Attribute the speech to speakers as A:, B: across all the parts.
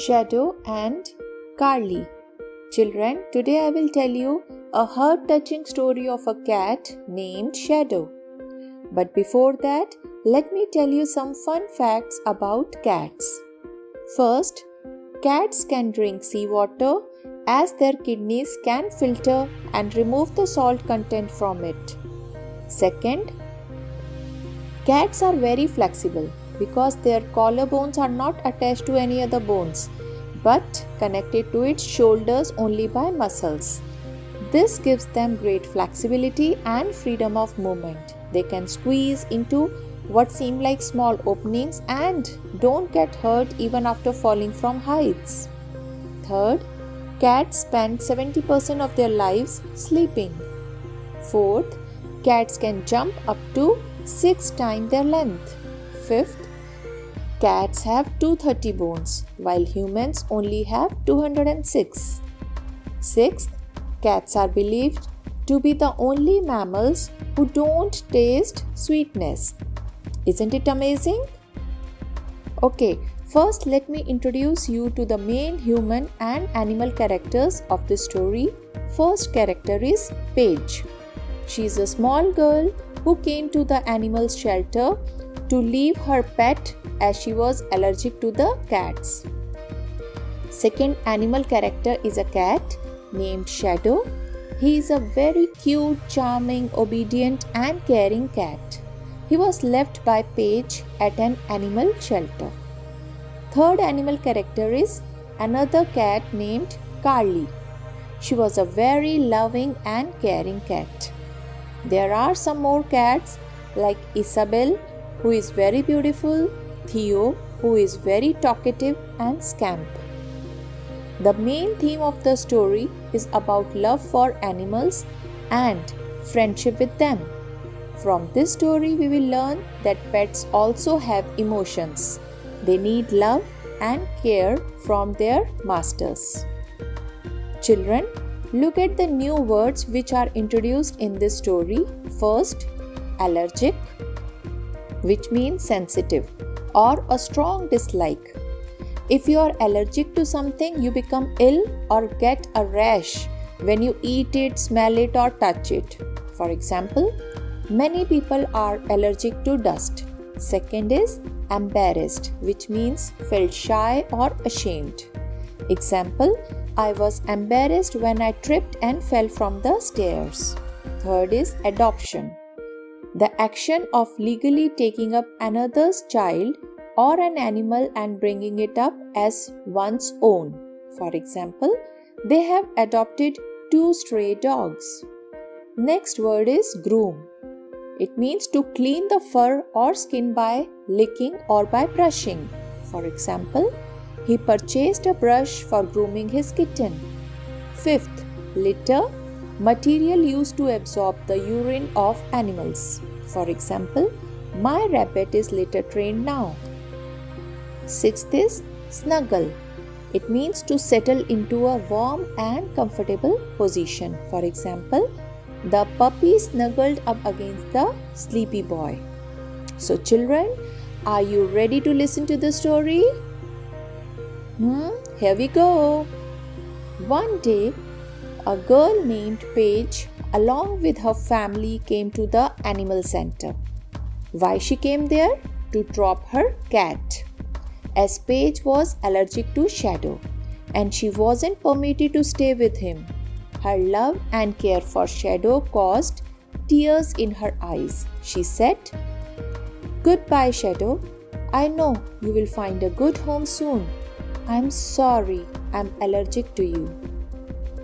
A: Shadow and Carly. Children, today I will tell you a heart-touching story of a cat named Shadow. But before that, let me tell you some fun facts about cats. First, cats can drink seawater as their kidneys can filter and remove the salt content from it. Second, cats are very flexible because their collarbones are not attached to any other bones but connected to its shoulders only by muscles. This gives them great flexibility and freedom of movement. They can squeeze into what seem like small openings and don't get hurt even after falling from heights. Third, cats spend 70% of their lives sleeping. Fourth, cats can jump up to 6 times their length. Fifth, cats have 230 bones while humans only have 206. Sixth, cats are believed to be the only mammals who don't taste sweetness. Isn't it amazing? Okay, first let me introduce you to the main human and animal characters of the story. First character is Paige. She is a small girl who came to the animal shelter to leave her pet as she was allergic to the cats. Second animal character is a cat named Shadow. He is a very cute, charming, obedient and caring cat. He was left by Paige at an animal shelter. Third animal character is another cat named Carly. She was a very loving and caring cat. There are some more cats like Isabel, who is very beautiful, Theo, who is very talkative, and Scamp. The main theme of the story is about love for animals and friendship with them. From this story, we will learn that pets also have emotions. They need love and care from their masters. Children, look at the new words which are introduced in this story. First, allergic, which means sensitive or a strong dislike. If you are allergic to something, you become ill or get a rash when you eat it, smell it, or touch it. For example, many people are allergic to dust. Second is embarrassed, which means felt shy or ashamed. Example, I was embarrassed when I tripped and fell from the stairs. Third is adoption, the action of legally taking up another's child or an animal and bringing it up as one's own. For example, they have adopted 2 stray dogs. Next word is groom. It means to clean the fur or skin by licking or by brushing. For example, he purchased a brush for grooming his kitten. Fifth, litter, material used to absorb the urine of animals. For example, my rabbit is litter trained now. Sixth is snuggle. It means to settle into a warm and comfortable position. For example, the puppy snuggled up against the sleepy boy. So children, are you ready to listen to the story? Here we go. One day, a girl named Paige along with her family came to the animal center. Why she came there? To drop her cat. As Paige was allergic to Shadow and she wasn't permitted to stay with him, her love and care for Shadow caused tears in her eyes. She said, "Goodbye, Shadow. I know you will find a good home soon. I'm sorry I'm allergic to you."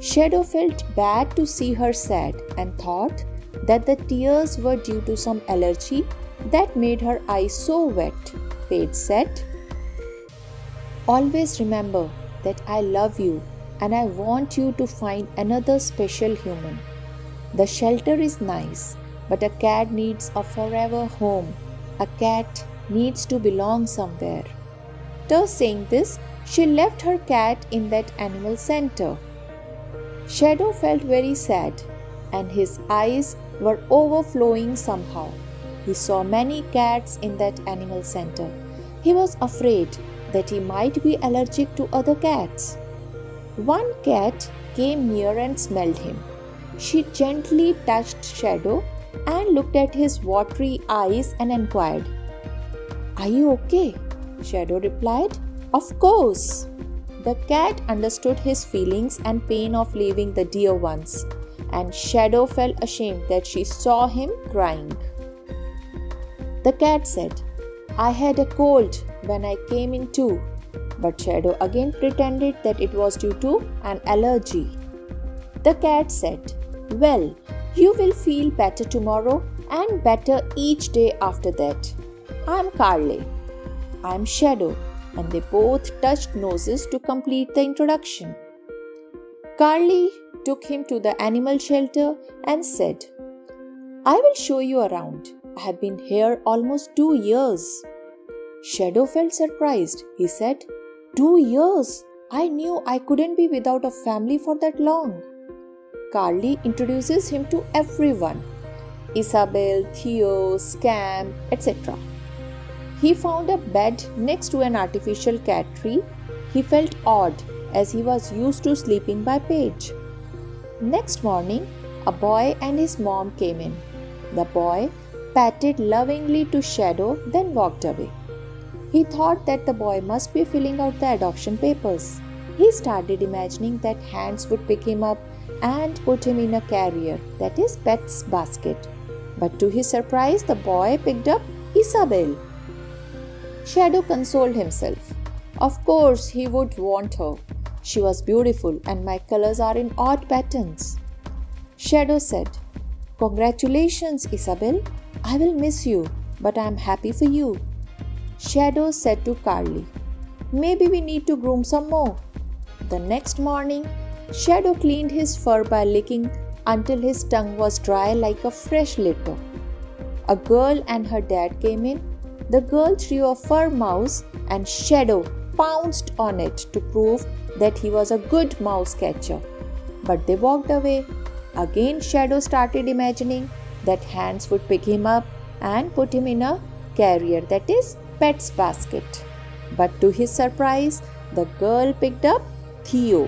A: Shadow felt bad to see her sad and thought that the tears were due to some allergy that made her eyes so wet. Paige said, "Always remember that I love you and I want you to find another special human. The shelter is nice, but a cat needs a forever home. A cat needs to belong somewhere." After saying this, she left her cat in that animal center. Shadow felt very sad and his eyes were overflowing somehow. He saw many cats in that animal center. He was afraid that he might be allergic to other cats. One cat came near and smelled him. She gently touched Shadow and looked at his watery eyes and inquired, "Are you okay?" Shadow replied, "Of course." The cat understood his feelings and pain of leaving the dear ones, and Shadow felt ashamed that she saw him crying. The cat said, "I had a cold when I came in too," but Shadow again pretended that it was due to an allergy. The cat said, "Well, you will feel better tomorrow and better each day after that. I'm Carly." "I'm Shadow," and they both touched noses to complete the introduction. Carly took him to the animal shelter and said, "I will show you around. I have been here almost 2 years. Shadow felt surprised. He said, "2 years? I knew I couldn't be without a family for that long." Carly introduces him to everyone: Isabel, Theo, Scam, etc. He found a bed next to an artificial cat tree. He felt odd as he was used to sleeping by page. Next morning, a boy and his mom came in. The boy patted lovingly to Shadow, then walked away. He thought that the boy must be filling out the adoption papers. He started imagining that hands would pick him up and put him in a carrier, that is, pet's basket. But to his surprise, the boy picked up Isabel. Shadow consoled himself. Of course, he would want her. She was beautiful and my colors are in odd patterns. Shadow said, "Congratulations, Isabel. I will miss you, but I am happy for you." Shadow said to Carly, "Maybe we need to groom some more." The next morning, Shadow cleaned his fur by licking until his tongue was dry like a fresh litter. A girl and her dad came in. The girl threw a fur mouse and Shadow pounced on it to prove that he was a good mouse catcher. But they walked away. Again, Shadow started imagining that hands would pick him up and put him in a carrier, that is, pet's basket. But to his surprise, the girl picked up Theo.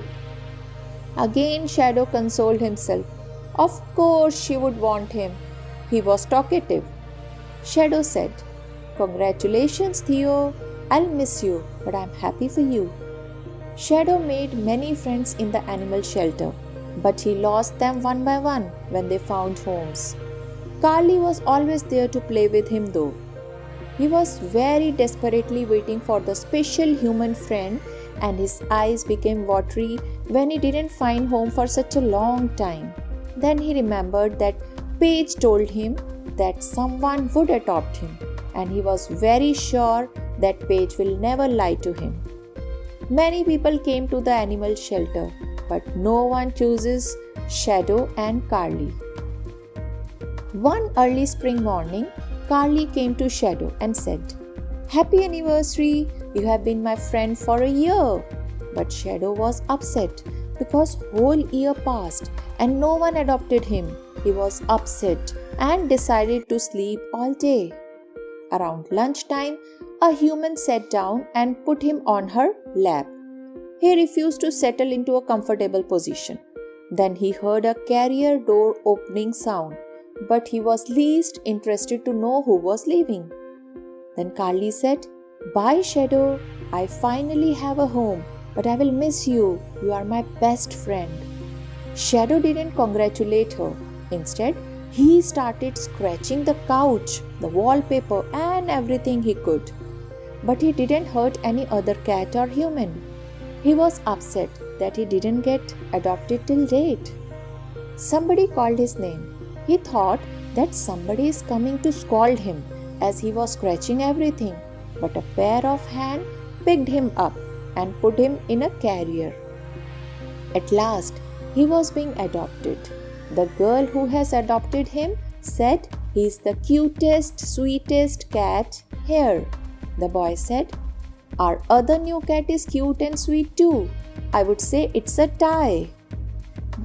A: Again, Shadow consoled himself. Of course, she would want him. He was talkative. Shadow said, "Congratulations, Theo. I'll miss you, but I'm happy for you." Shadow made many friends in the animal shelter, but he lost them one by one when they found homes. Carly was always there to play with him though. He was very desperately waiting for the special human friend, and his eyes became watery when he didn't find home for such a long time. Then he remembered that Paige told him that someone would adopt him, and he was very sure that Paige will never lie to him. Many people came to the animal shelter, but no one chooses Shadow and Carly. One early spring morning, Carly came to Shadow and said, "Happy anniversary! You have been my friend for a year." But Shadow was upset because whole year passed and no one adopted him. He was upset and decided to sleep all day. Around lunchtime, a human sat down and put him on her lap. He refused to settle into a comfortable position. Then he heard a carrier door opening sound, but he was least interested to know who was leaving. Then Carly said, "Bye, Shadow. I finally have a home, but I will miss you. You are my best friend." Shadow didn't congratulate her. Instead, he started scratching the couch, the wallpaper, and everything he could. But he didn't hurt any other cat or human. He was upset that he didn't get adopted till date. Somebody called his name. He thought that somebody is coming to scold him as he was scratching everything, but a pair of hands picked him up and put him in a carrier. At last, he was being adopted. The girl who has adopted him said he's the cutest, sweetest cat here. The boy said, "Our other new cat is cute and sweet too. I would say it's a tie."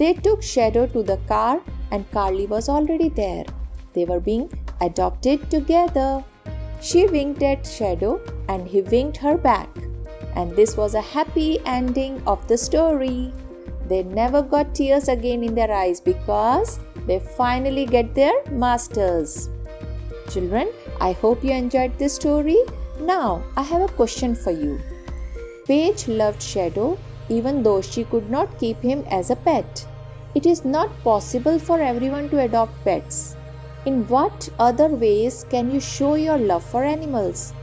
A: They took Shadow to the car and Carly was already there. They were being adopted together. She winked at Shadow and he winked her back. And this was a happy ending of the story. They never got tears again in their eyes because they finally get their masters. Children, I hope you enjoyed this story. Now, I have a question for you. Paige loved Shadow even though she could not keep him as a pet. It is not possible for everyone to adopt pets. In what other ways can you show your love for animals?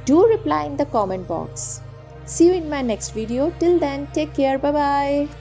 A: Do reply in the comment box. See you in my next video. Till then, take care. Bye-bye.